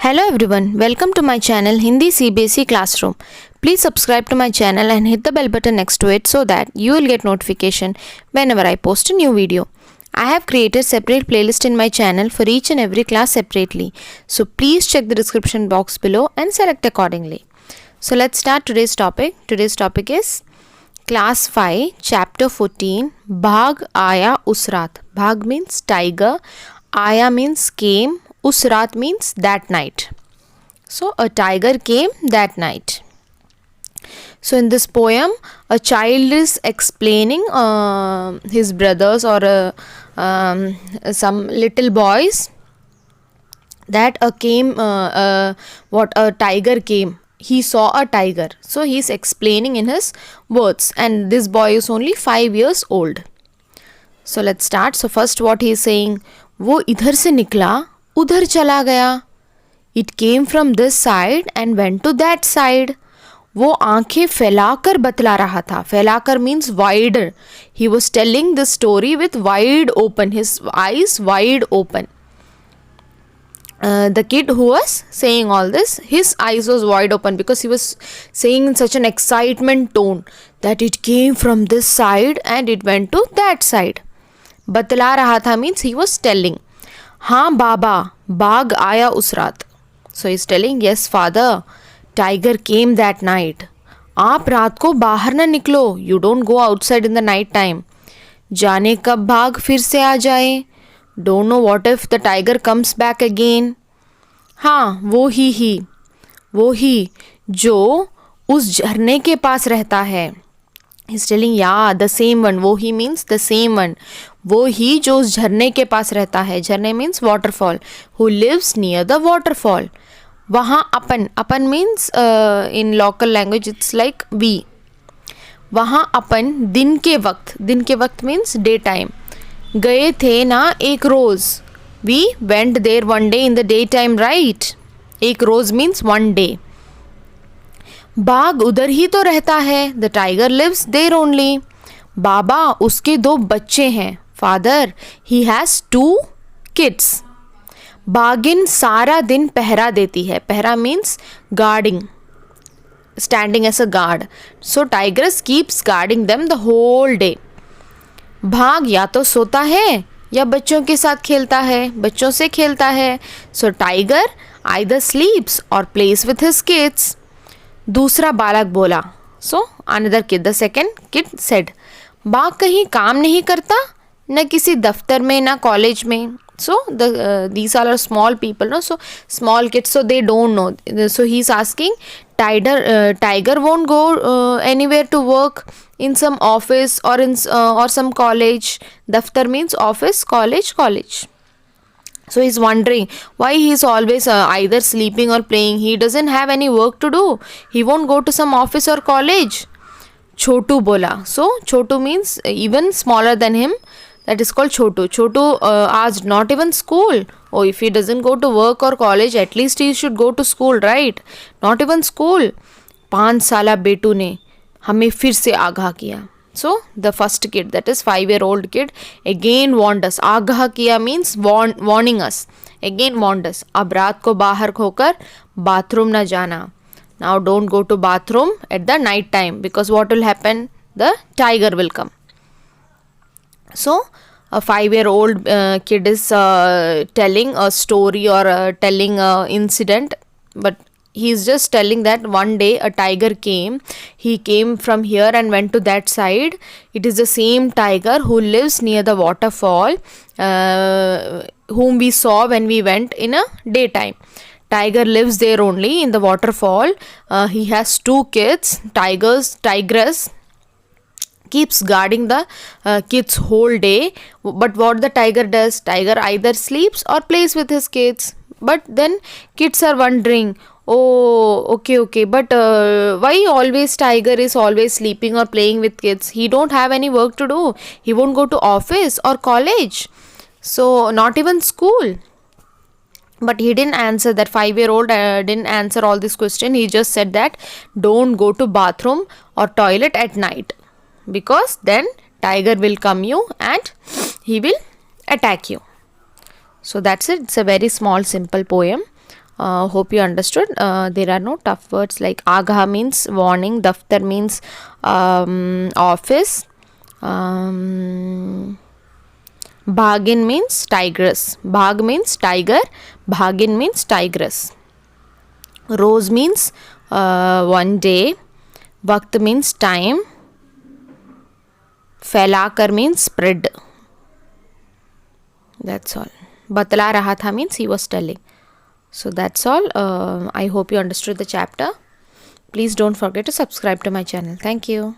Hello everyone, welcome to my channel Hindi CBSE Classroom. Please subscribe to my channel and hit the bell button next to it so that you will get notification whenever I post a new video. I have created separate playlist in my channel for each and every class separately. So please check the description box below and select accordingly. So let's start today's topic. Today's topic is Class 5, Chapter 14, Bhag Aya Usrat. Bhag means tiger, Aya means came, Usrat means that night. So a tiger came that night. So in this poem, a child is explaining his brothers or some little boys that a tiger came. He saw a tiger. So he is explaining in his words, and this boy is only 5 years old. So let's start. So first what he is saying, वो इधर से निकला उधर चला गया. It came from this side and went to that side. वो आंखें फैलाकर बतला रहा था. फैलाकर means wider. He was telling the story with wide open, his eyes wide open. The kid who was saying all this, his eyes was wide open because he was saying in such an excitement tone that it came from this side and it went to that side. बतला रहा था means he was telling. हाँ बाबा, बाघ आया उस रात. So he is telling, yes father, tiger came that night. आप रात को बाहर ना निकलो. You don't go outside in the night time. जाने कब बाघ फिर से आ जाए. Don't know what if the tiger comes back again. हाँ वो ही जो उस झरने के पास रहता है. He's telling, yeah, the same one. वो ही means the same one. वो ही जो उस झरने के पास रहता है. झरने means waterfall. Who lives near the waterfall. वहाँ अपन means in local language it's like we. वहाँ अपन दिन के वक्त means daytime. गए थे ना एक रोज. We went there one day in the daytime, right? एक रोज means one day. बाघ उधर ही तो रहता है. The tiger lives there only. बाबा उसके 2 बच्चे हैं. Father, he has 2 kids. बाघिन सारा दिन पहरा देती है. पहरा means guarding, standing as a guard. So tigress keeps guarding them the whole day. भाग या तो सोता है या बच्चों के साथ खेलता है. बच्चों से खेलता है. So tiger either sleeps or plays with his kids. दूसरा बालक बोला. So another kid, the second kid said, बाघ कहीं काम नहीं करता, न किसी दफ्तर में ना कॉलेज में. So these all are small people, no? So small kids, so they don't know. So he's asking, tiger won't go anywhere to work in some office or in or some college. Daftar means office, college. So he's wondering why he's always either sleeping or playing. He doesn't have any work to do. He won't go to some office or college. Chotu bola. So Chotu means even smaller than him. That is called Chotu. Chotu asked, not even school. Oh, if he doesn't go to work or college, at least he should go to school, right? Not even school. 5 साला बेटू ने हमें फिर से आगाह किया. So the first kid, that is 5-year-old kid, again warned us. आगाह किया means warning us. Again warned us. अब रात को बाहर खोकर बाथरूम ना जाना. Now don't go to bathroom at the night time because what will happen? The tiger will come. So a 5-year-old kid is telling a story or telling an incident, but he is just telling that one day a tiger came. He came from here and went to that side. It is the same tiger who lives near the waterfall, whom we saw when we went in a daytime. Tiger lives there only in the waterfall. He has 2 kids. Tigress keeps guarding the kids whole day. But what the tiger does? Tiger either sleeps or plays with his kids. But then kids are wondering, oh, okay, but why always tiger is always sleeping or playing with kids? He don't have any work to do. He won't go to office or college. So not even school. But he didn't answer. That 5-year-old didn't answer all this question. He just said that don't go to bathroom or toilet at night, because then tiger will come you and he will attack you. So that's it. It's a very small simple poem. Hope you understood. There are no tough words like agha means warning, daftar means office, bhagin means tigress. Bhag means tiger, bhagin means tigress. Rose means one day, waqt means time, फैलाकर means spread. That's all. Batla raha tha means he was telling. So that's all. I hope you understood the chapter. Please don't forget to subscribe to my channel. Thank you.